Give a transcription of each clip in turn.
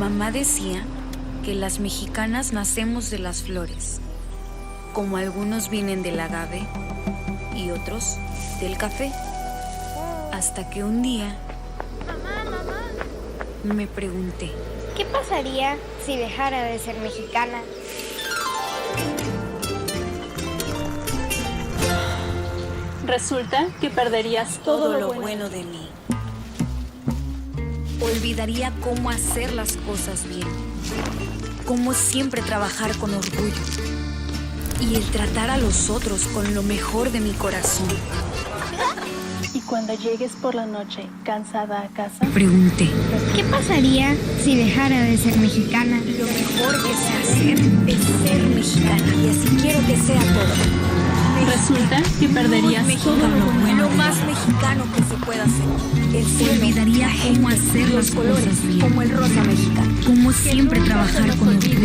mamá decía que las mexicanas nacemos de las flores, como algunos vienen del agave y otros del café, hasta que un día me pregunté, ¿qué pasaría si dejara de ser mexicana? Resulta que perderías todo lo bueno de mí. Olvidaría cómo hacer las cosas bien, cómo siempre trabajar con orgullo y el tratar a los otros con lo mejor de mi corazón. Y cuando llegues por la noche cansada a casa, Pregunté, ¿qué pasaría si dejara de ser mexicana? lo mejor que sé hacer es ser mexicana y así quiero que sea todo. resulta que perderías todo lo bueno. Lo más mexicano que se pueda hacer. El cielo, olvidaría cómo hacer los colores bien, como el rosa mexicano, como siempre trabajar con orgullo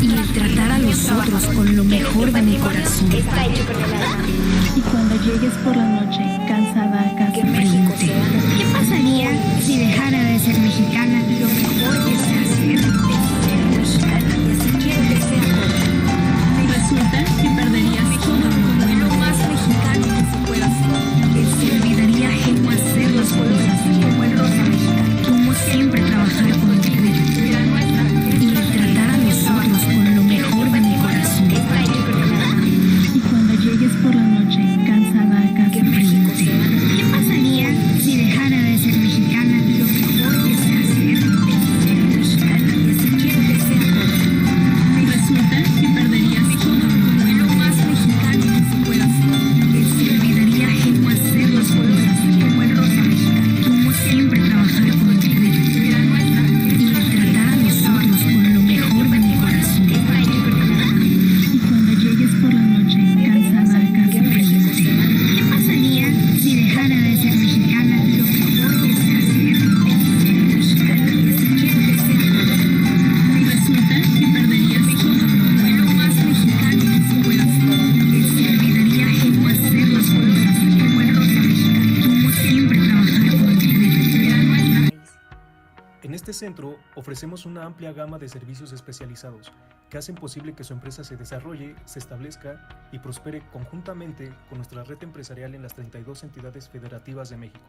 y el tratar a los otros con lo mejor de mi corazón. Está hecho con el alma. Y cuando llegues por la noche cansada a casa, Que México sea ¿Qué pasaría si dejara de ser mexicana? lo mejor que sé hacer es ser mexicana y así quiero que sea todo. resulta que perderías todo lo bueno. Lo más mexicano que se pueda hacer. Él se olvidaría cómo hacer los colores como el rosa mexicano, como siempre trabajar con orgullo y el tratar a los otros con lo mejor de mi corazón. Está hecho con el alma. Y cuando llegues por la noche cansada a casa, Que México sea ¿Qué pasaría si dejara de ser mexicana? lo mejor que sé hacer es ser mexicana y así quiero que sea todo. resulta que perderías todo lo bueno. Lo más mexicano que se pueda hacer. Él se olvidaría cómo hacer los colores como el rosa mexicano, como siempre trabajar con orgullo y el tratar a los otros con lo mejor de mi corazón. Está hecho con el alma. Y cuando llegues por la noche cansada a casa, Que México sea ¿Qué pasaría si dejara de ser mexicana? lo mejor que sé hacer es ser mexicana y así quiero que sea todo. resulta que perderías todo lo bueno. Lo más mexicano que se pueda hacer. Él se olvidaría cómo hacer los colores como el rosa mexicano, como siempre trabajar con orgullo. En este centro ofrecemos una amplia gama de servicios especializados que hacen posible que su empresa se desarrolle, se establezca y prospere conjuntamente con nuestra red empresarial en las 32 entidades federativas de México.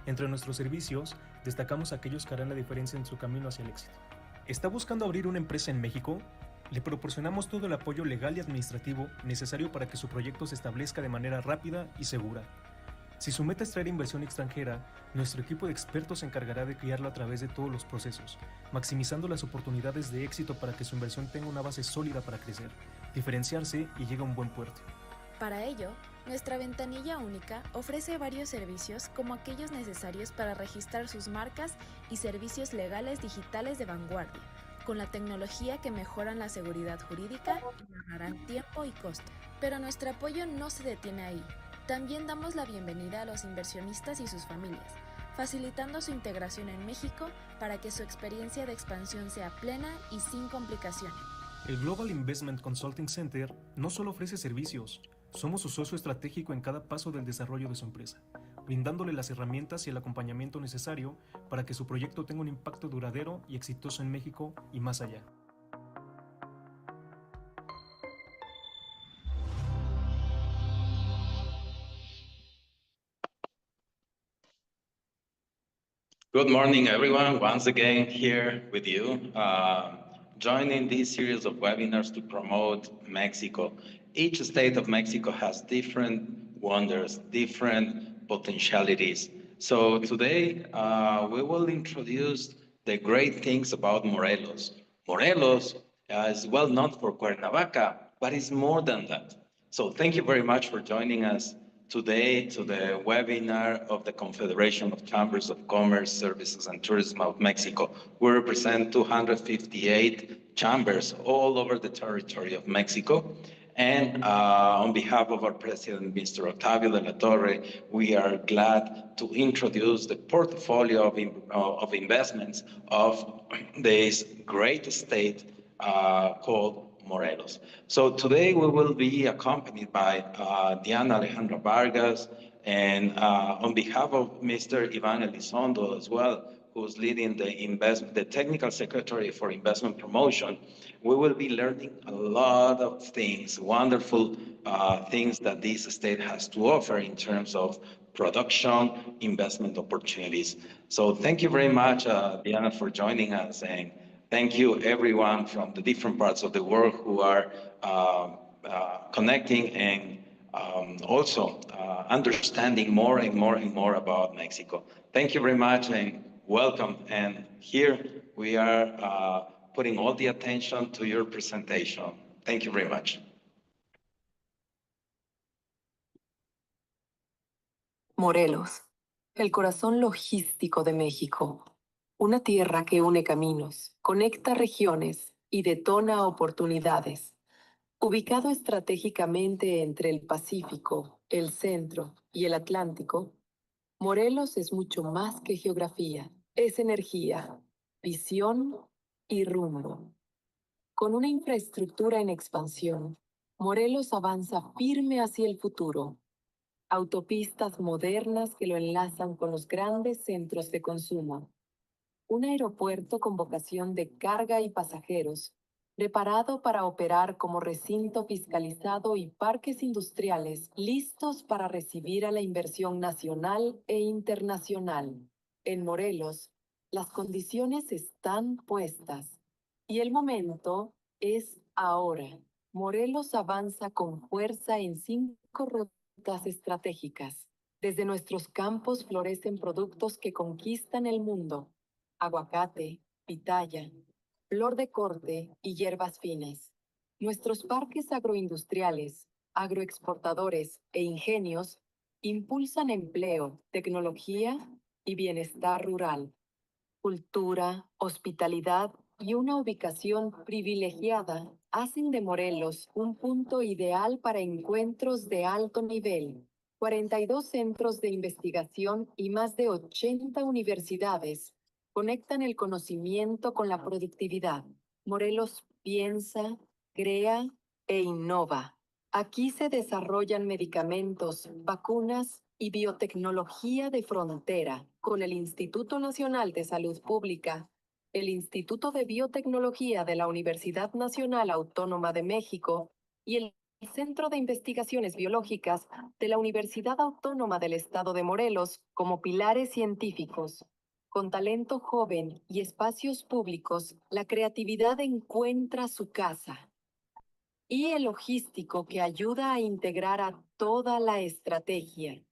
Entre nuestros servicios, destacamos aquellos que harán la diferencia en su camino hacia el éxito. ¿Está buscando abrir una empresa en México? Le proporcionamos todo el apoyo legal y administrativo necesario para que su proyecto se establezca de manera rápida y segura. Si su meta es traer inversión extranjera, nuestro equipo de expertos se encargará de guiarlo a través de todos los procesos, maximizando las oportunidades de éxito para que su inversión tenga una base sólida para crecer, diferenciarse y llegue a un buen puerto. Para ello, nuestra ventanilla única ofrece varios servicios como aquellos necesarios para registrar sus marcas y servicios legales digitales de vanguardia, con la tecnología que mejoran la seguridad jurídica y ahorrarán tiempo y costo. Pero nuestro apoyo no se detiene ahí. También damos la bienvenida a los inversionistas y sus familias, facilitando su integración en México para que su experiencia de expansión sea plena y sin complicaciones. El Global Investment Consulting Center no solo ofrece servicios, somos su socio estratégico en cada paso del desarrollo de su empresa, brindándole las herramientas y el acompañamiento necesario para que su proyecto tenga un impacto duradero y exitoso en México y más allá. Good morning, everyone. Once again, here with you, joining this series of webinars to promote Mexico. Each state of Mexico has different wonders, different potentialities. So today, we will introduce the great things about Morelos. Morelos is well known for Cuernavaca, but it's more than that. So thank you very much for joining us today to the webinar of the Confederation of Chambers of Commerce, Services and Tourism of Mexico. We represent 258 chambers all over the territory of Mexico. And on behalf of our president, Mr. Octavio de la Torre, we are glad to introduce the portfolio of investments of this great state called Morelos. So today we will be accompanied by Diana Alejandra Vargas, and on behalf of Mr. Iván Elizondo as well, who's leading the technical secretary for investment promotion, we will be learning a lot of things, wonderful things that this state has to offer in terms of production, investment opportunities. So thank you very much, Diana, for joining us, and thank you everyone from the different parts of the world who are connecting and also understanding more and more and more about Mexico. Thank you very much and welcome. And here we are putting all the attention to your presentation. Thank you very much. Morelos, el corazón logístico de México. Una tierra que une caminos, conecta regiones y detona oportunidades. Ubicado estratégicamente entre el Pacífico, el Centro y el Atlántico, Morelos es mucho más que geografía. Es energía, visión y rumbo. Con una infraestructura en expansión, Morelos avanza firme hacia el futuro. Autopistas modernas que lo enlazan con los grandes centros de consumo. Un aeropuerto con vocación de carga y pasajeros, preparado para operar como recinto fiscalizado y parques industriales listos para recibir a la inversión nacional e internacional. En Morelos, las condiciones están puestas y el momento es ahora. Morelos avanza con fuerza en 5 rutas estratégicas. Desde nuestros campos florecen productos que conquistan el mundo. Aguacate, pitaya, flor de corte y hierbas finas. Nuestros parques agroindustriales, agroexportadores e ingenios impulsan empleo, tecnología y bienestar rural. Cultura, hospitalidad y una ubicación privilegiada hacen de Morelos un punto ideal para encuentros de alto nivel. 42 centros de investigación y más de 80 universidades conectan el conocimiento con la productividad. Morelos piensa, crea e innova. Aquí se desarrollan medicamentos, vacunas y biotecnología de frontera con el Instituto Nacional de Salud Pública, el Instituto de Biotecnología de la Universidad Nacional Autónoma de México y el Centro de Investigaciones Biológicas de la Universidad Autónoma del Estado de Morelos como pilares científicos. Con talento joven y espacios públicos, la creatividad encuentra su casa. Y el logístico que ayuda a integrar a toda la estrategia.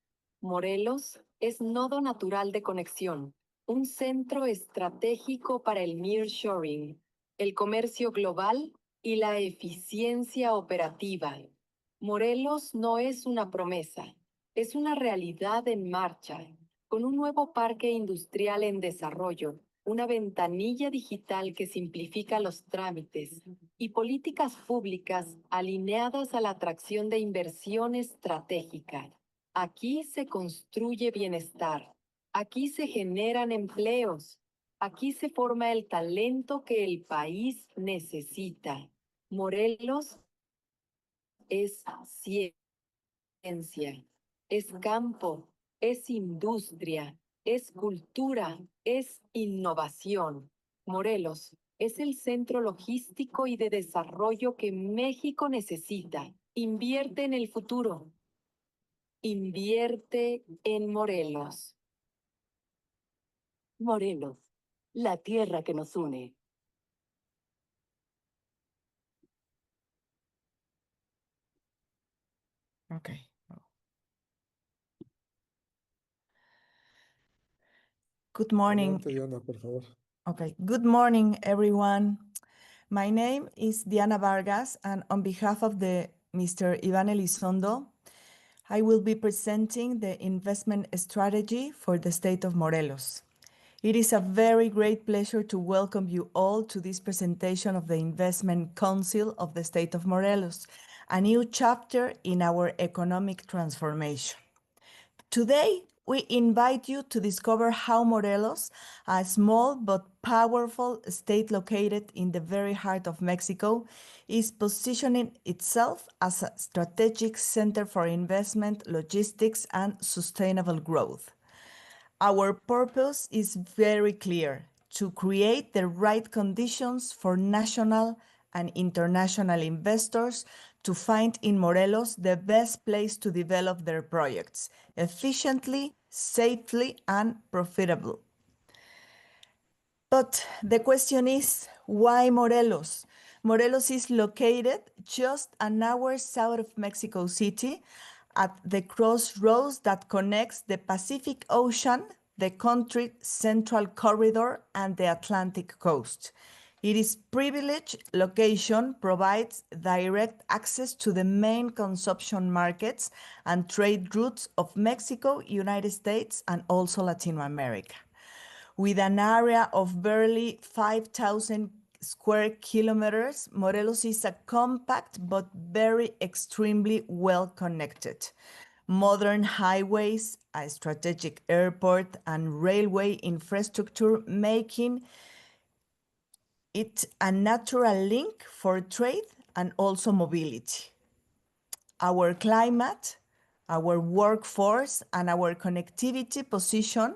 Morelos es nodo natural de conexión, un centro estratégico para el nearshoring, el comercio global y la eficiencia operativa. Morelos no es una promesa, es una realidad en marcha, con un nuevo parque industrial en desarrollo, una ventanilla digital que simplifica los trámites y políticas públicas alineadas a la atracción de inversión estratégica. Aquí se construye bienestar, aquí se generan empleos, aquí se forma el talento que el país necesita. Morelos es ciencia, es campo, es industria, es cultura, es innovación. Morelos es el centro logístico y de desarrollo que México necesita. Invierte en el futuro. Invierte en Morelos. Morelos, la tierra que nos une. Okay. Good morning. Diana, por favor. Okay. Good morning, everyone. My name is Diana Vargas, and on behalf of the Mr. Iván Elizondo, I will be presenting the investment strategy for the state of Morelos. It is a very great pleasure to welcome you all to this presentation of the Investment Council of the state of Morelos, a new chapter in our economic transformation. Today, we invite you to discover how Morelos, a small but powerful state located in the very heart of Mexico, is positioning itself as a strategic center for investment, logistics, and sustainable growth. Our purpose is very clear: to create the right conditions for national and international investors to find in Morelos the best place to develop their projects efficiently, safely, and profitably. But the question is, why Morelos? Morelos is located just an hour south of Mexico City at the crossroads that connects the Pacific Ocean, the country's central corridor, and the Atlantic coast. Its privileged location provides direct access to the main consumption markets and trade routes of Mexico, United States, and also Latin America. With an area of barely 5,000 square kilometers, Morelos is a compact but very extremely well connected. Modern highways, a strategic airport, and railway infrastructure making it a natural link for trade and also mobility. Our climate, our workforce, and our connectivity position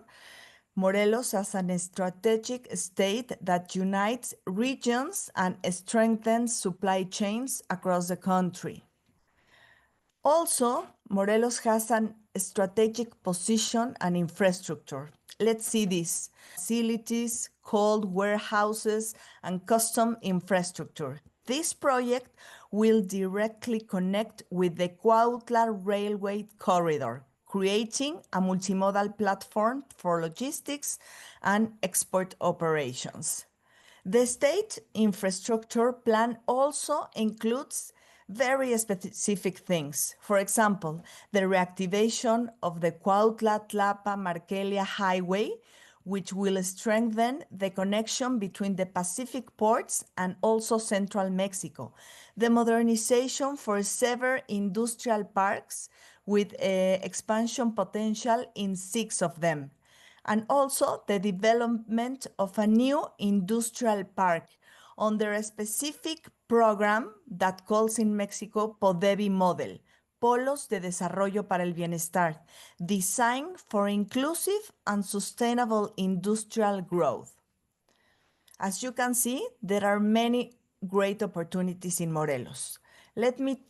Morelos as a strategic state that unites regions and strengthens supply chains across the country. Also, Morelos has a strategic position and infrastructure. Let's see this: facilities, cold warehouses, and custom infrastructure. This project will directly connect with the Cuautla Railway Corridor, creating a multimodal platform for logistics and export operations. The state infrastructure plan also includes very specific things. For example, the reactivation of the Cuautla-Tlapa-Markelia Highway, which will strengthen the connection between the Pacific ports and also central Mexico. The modernization for several industrial parks with expansion potential in 6 of them. And also the development of a new industrial park under a specific program that calls in Mexico PODEBI model, Polos de Desarrollo para el Bienestar, designed for inclusive and sustainable industrial growth. As you can see, there are many great opportunities in Morelos. Let me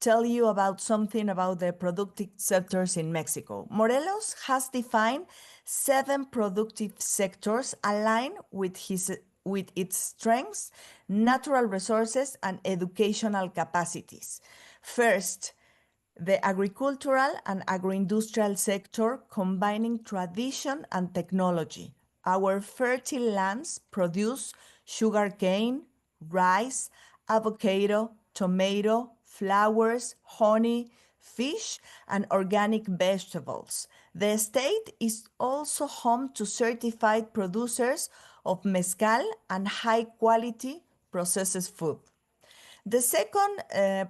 tell you about something about the productive sectors in Mexico. Morelos has defined 7 productive sectors aligned with its strengths, natural resources, and educational capacities. First, the agricultural and agroindustrial sector combining tradition and technology. Our fertile lands produce sugarcane, rice, avocado, tomato, flowers, honey, fish, and organic vegetables. The state is also home to certified producers of mezcal and high-quality processed food. The second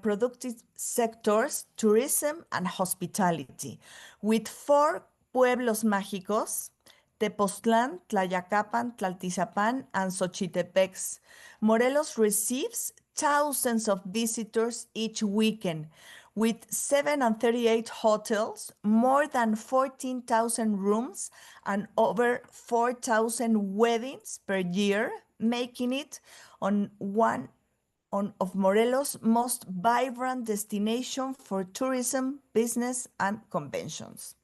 productive sectors, tourism and hospitality, with 4 pueblos mágicos, Tepoztlán, Tlayacapan, Tlaltizapan, and Xochitepex. Morelos receives thousands of visitors each weekend, with 738 hotels, more than 14,000 rooms, and over 4,000 weddings per year, making it one of Morelos' most vibrant destination for tourism, business, and conventions.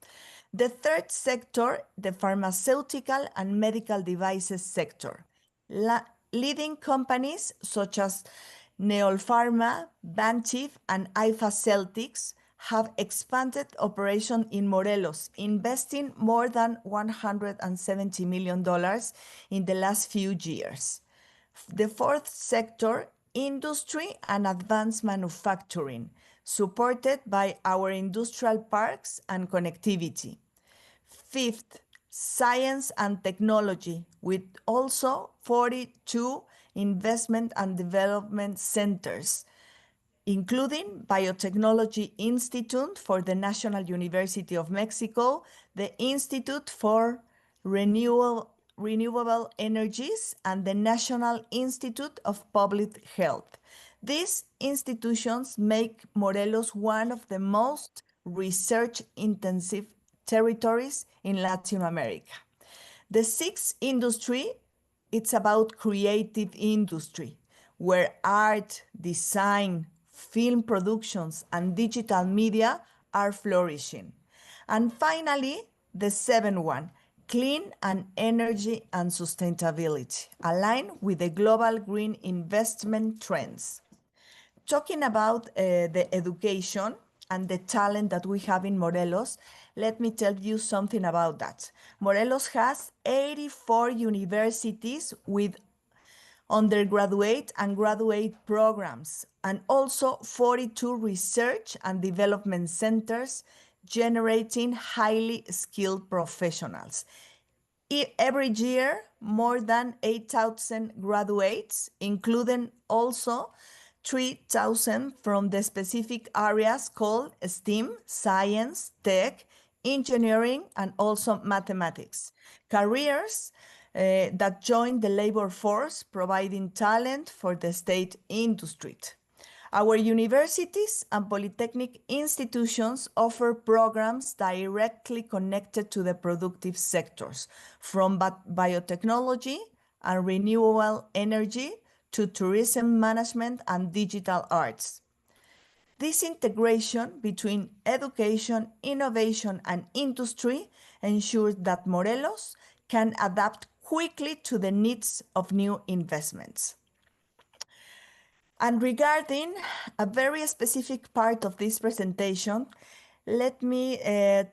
The third sector, the pharmaceutical and medical devices sector. Leading companies such as Neolpharma, Bantif, and IFA Celtics have expanded operation in Morelos, investing more than $170 million in the last few years. The fourth sector, industry and advanced manufacturing, supported by our industrial parks and connectivity. Fifth, science and technology, with also 42 investment and development centers, including Biotechnology Institute for the National University of Mexico, the Institute for Renewable Energies, and the National Institute of Public Health. These institutions make Morelos one of the most research-intensive territories in Latin America. The sixth industry, it's about creative industry, where art, design, film productions, and digital media are flourishing. And finally, the seventh one, clean and energy and sustainability, aligned with the global green investment trends. Talking about the education and the talent that we have in Morelos, let me tell you something about that. Morelos has 84 universities with undergraduate and graduate programs, and also 42 research and development centers generating highly skilled professionals. Every year, more than 8,000 graduates, including also 3,000 from the specific areas called STEAM, science, tech, engineering, and also mathematics. Careers that join the labor force, providing talent for the state industry. Our universities and polytechnic institutions offer programs directly connected to the productive sectors, from biotechnology and renewable energy to tourism management and digital arts. This integration between education, innovation, and industry ensures that Morelos can adapt quickly to the needs of new investments. And regarding a very specific part of this presentation, let me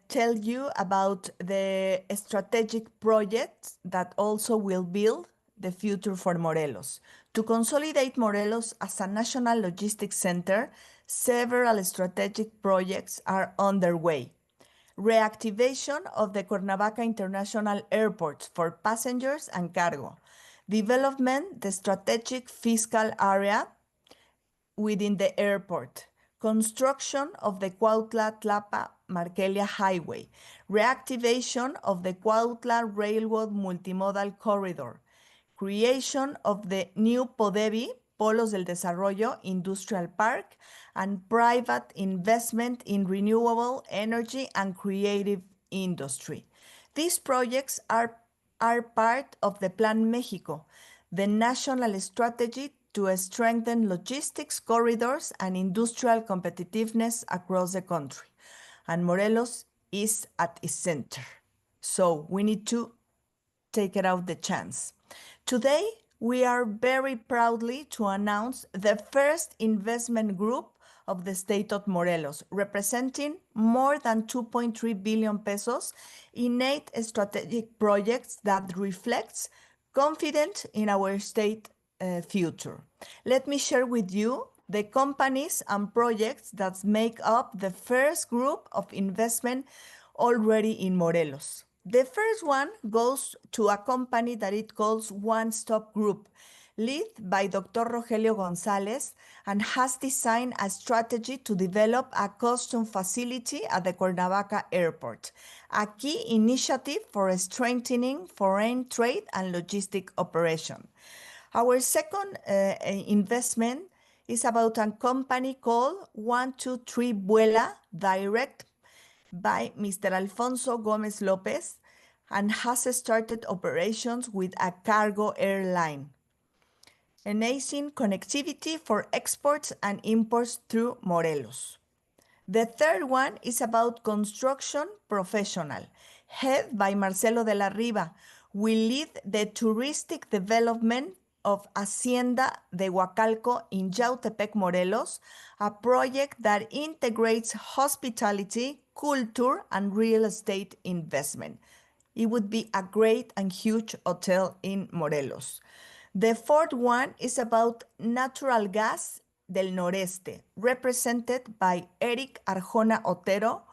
tell you about the strategic projects that also will build the future for Morelos. To consolidate Morelos as a national logistics center, several strategic projects are underway. Reactivation of the Cuernavaca International Airport for passengers and cargo. Development the strategic fiscal area within the airport, construction of the Cuautla-Tlapa-Marquelia Highway, reactivation of the Cuautla Railroad Multimodal Corridor, creation of the new PODEVI, Polos del Desarrollo Industrial Park, and private investment in renewable energy and creative industry. These projects are part of the Plan Mexico, the national strategy to strengthen logistics corridors and industrial competitiveness across the country. And Morelos is at its center. So we need to take it out the chance. Today, we are very proudly to announce the first investment group of the state of Morelos, representing more than 2.3 billion pesos in 8 strategic projects that reflects confidence in our state future. Let me share with you the companies and projects that make up the first group of investment already in Morelos. The first one goes to a company that it calls One Stop Group, led by Dr. Rogelio Gonzalez, and has designed a strategy to develop a custom facility at the Cuernavaca Airport, a key initiative for strengthening foreign trade and logistic operation. Our second investment is about a company called 123 Vuela, direct by Mr. Alfonso Gomez Lopez, and has started operations with a cargo airline, enhancing connectivity for exports and imports through Morelos. The third one is about construction professional, head by Marcelo de la Riva, will lead the touristic development of Hacienda de Huacalco in Yautepec, Morelos, a project that integrates hospitality, culture, and real estate investment. It would be a great and huge hotel in Morelos. The fourth one is about natural gas del Noreste, represented by Eric Arjona Otero,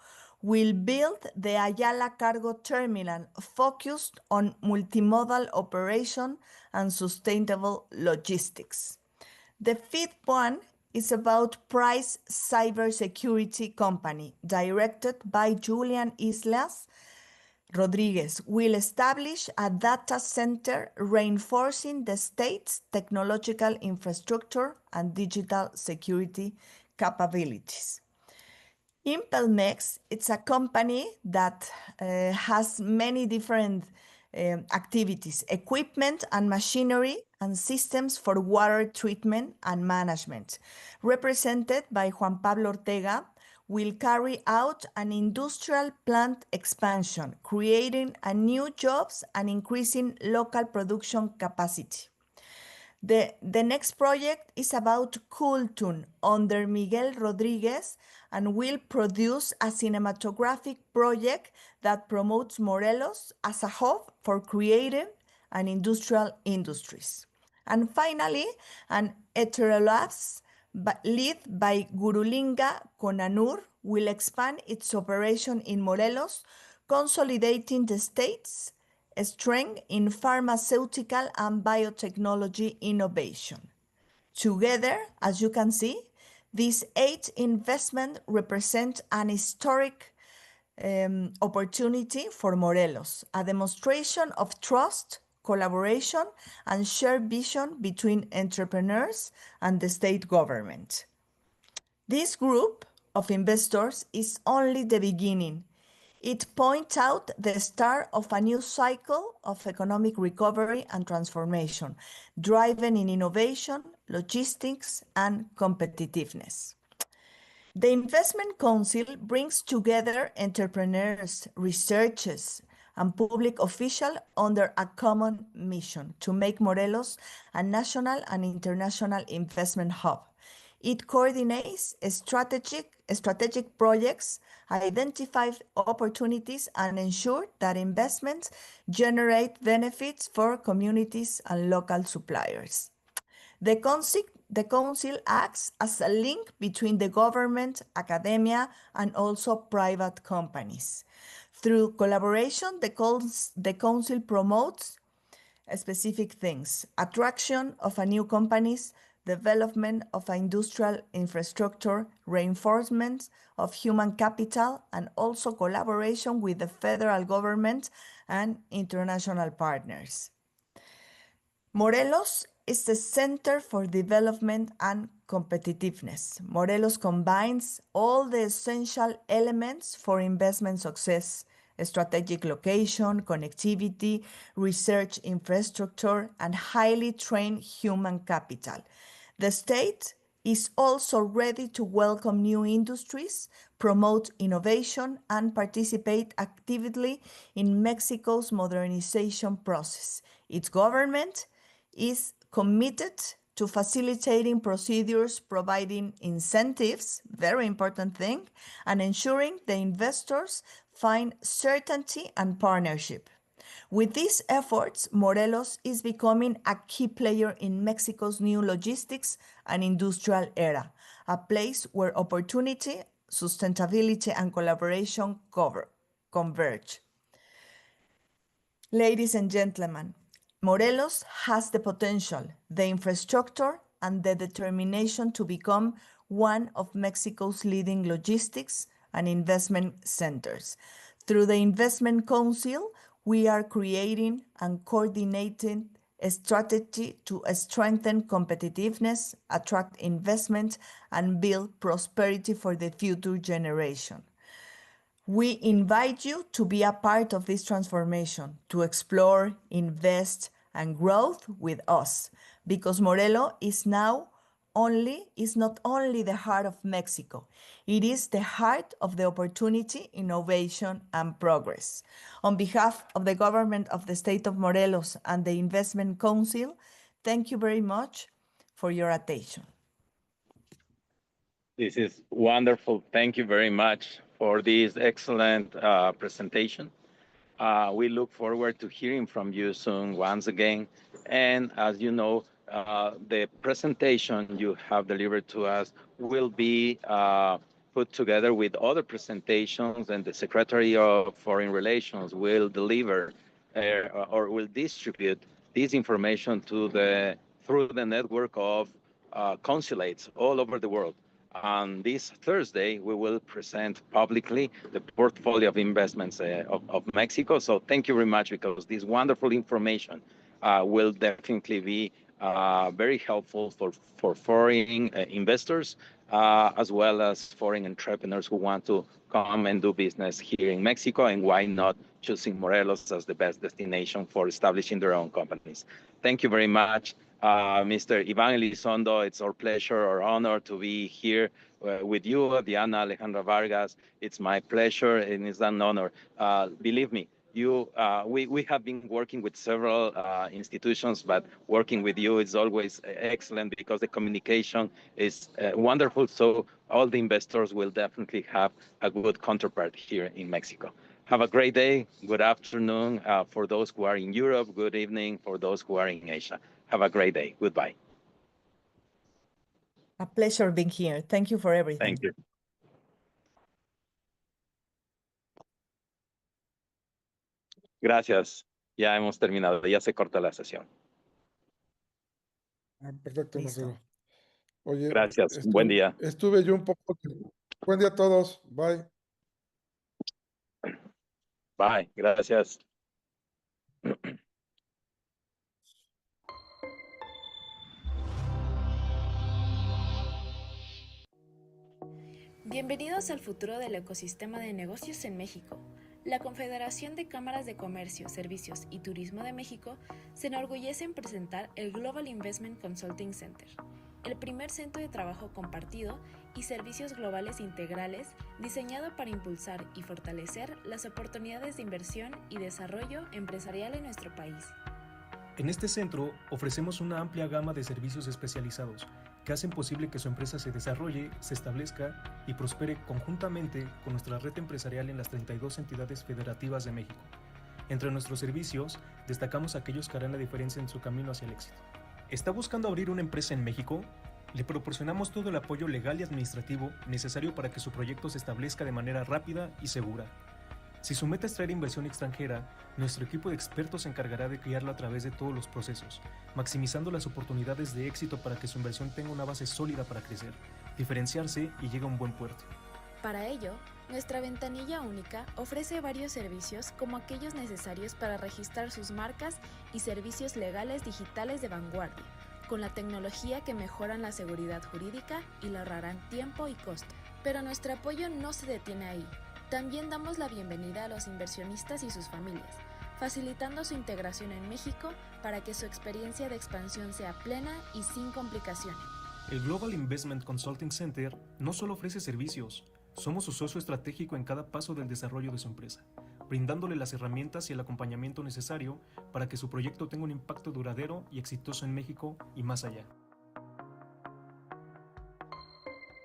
will build the Ayala Cargo Terminal focused on multimodal operation and sustainable logistics. The fifth one is about Price Cybersecurity Company, directed by Julian Islas Rodriguez, will establish a data center reinforcing the state's technological infrastructure and digital security capabilities. Impelmex, it's a company that has many different activities, equipment and machinery and systems for water treatment and management. Represented by Juan Pablo Ortega, will carry out an industrial plant expansion, creating a new jobs and increasing local production capacity. The next project is about Cultun under Miguel Rodriguez and will produce a cinematographic project that promotes Morelos as a hub for creative and industrial industries. And finally, an Heterolabs led by Gurulinga Konanur will expand its operation in Morelos, consolidating the state's strength in pharmaceutical and biotechnology innovation. Together, as you can see, these 8 investments represent an historic opportunity for Morelos, a demonstration of trust, collaboration, and shared vision between entrepreneurs and the state government. This group of investors is only the beginning. It points out the start of a new cycle of economic recovery and transformation, driven in innovation, logistics, and competitiveness. The Investment Council brings together entrepreneurs, researchers, and public officials under a common mission to make Morelos a national and international investment hub. It coordinates strategic projects, identifies opportunities, and ensures that investments generate benefits for communities and local suppliers. The council acts as a link between the government, academia, and also private companies. Through collaboration, the council promotes specific things: attraction of new companies, development of industrial infrastructure, reinforcement of human capital, and also collaboration with the federal government and international partners. Morelos is the center for development and competitiveness. Morelos combines all the essential elements for investment success: a strategic location, connectivity, research infrastructure, and highly trained human capital. The state is also ready to welcome new industries, promote innovation, and participate actively in Mexico's modernization process. Its government is committed to facilitating procedures, providing incentives, very important thing, and ensuring the investors find certainty and partnership. With these efforts, Morelos is becoming a key player in Mexico's new logistics and industrial era, a place where opportunity, sustainability, and collaboration converge. Ladies and gentlemen, Morelos has the potential, the infrastructure, and the determination to become one of Mexico's leading logistics and investment centers. Through the Investment Council, we are creating and coordinating a strategy to strengthen competitiveness, attract investment, and build prosperity for the future generation. We invite you to be a part of this transformation, to explore, invest, and growth with us, because Morelos is not only the heart of Mexico, it is the heart of the opportunity, innovation, and progress. On behalf of the government of the state of Morelos and the Investment Council, thank you very much for your attention. This is wonderful. Thank you very much for this excellent presentation. We look forward to hearing from you soon once again. And as you know, the presentation you have delivered to us will be put together with other presentations, and the Secretary of Foreign Relations will deliver or will distribute this information through the network of consulates all over the world. On this Thursday, we will present publicly the portfolio of investments of Mexico. So thank you very much, because this wonderful information will definitely be very helpful for foreign investors as well as foreign entrepreneurs who want to come and do business here in Mexico, and why not choosing Morelos as the best destination for establishing their own companies. Thank you very much, Mr. Iván Elizondo. It's our pleasure, our honor to be here with you, Diana Alejandra Vargas. It's my pleasure and it's an honor. Believe me, we have been working with several institutions, but working with you is always excellent because the communication is wonderful. So all the investors will definitely have a good counterpart here in Mexico. Have a great day. Good afternoon for those who are in Europe. Good evening for those who are in Asia. Have a great day. Goodbye. A pleasure being here. Thank you for everything. Thank you. Gracias. Ya hemos terminado. Ya se corta la sesión. Perfecto, Listo. Marcelo. Oye, Gracias. Buen día. Estuve yo un poco. Buen día a todos. Bye. Bye. Gracias. Bienvenidos al futuro del ecosistema de negocios en México. La Confederación de Cámaras de Comercio, Servicios y Turismo de México se enorgullece en presentar el Global Investment Consulting Center, el primer centro de trabajo compartido y servicios globales integrales diseñado para impulsar y fortalecer las oportunidades de inversión y desarrollo empresarial en nuestro país. En este centro ofrecemos una amplia gama de servicios especializados que hacen posible que su empresa se desarrolle, se establezca y prospere conjuntamente con nuestra red empresarial en las 32 entidades federativas de México. Entre nuestros servicios, destacamos aquellos que harán la diferencia en su camino hacia el éxito. ¿Está buscando abrir una empresa en México? Le proporcionamos todo el apoyo legal y administrativo necesario para que su proyecto se establezca de manera rápida y segura. Si su meta es traer inversión extranjera, nuestro equipo de expertos se encargará de guiarlo a través de todos los procesos, maximizando las oportunidades de éxito para que su inversión tenga una base sólida para crecer, diferenciarse y llegue a un buen puerto. Para ello, nuestra ventanilla única ofrece varios servicios como aquellos necesarios para registrar sus marcas y servicios legales digitales de vanguardia, con la tecnología que mejoran la seguridad jurídica y le ahorrarán tiempo y costo. Pero nuestro apoyo no se detiene ahí. También damos la bienvenida a los inversionistas y sus familias, facilitando su integración en México para que su experiencia de expansión sea plena y sin complicaciones. El Global Investment Consulting Center no solo ofrece servicios, somos su socio estratégico en cada paso del desarrollo de su empresa, brindándole las herramientas y el acompañamiento necesario para que su proyecto tenga un impacto duradero y exitoso en México y más allá.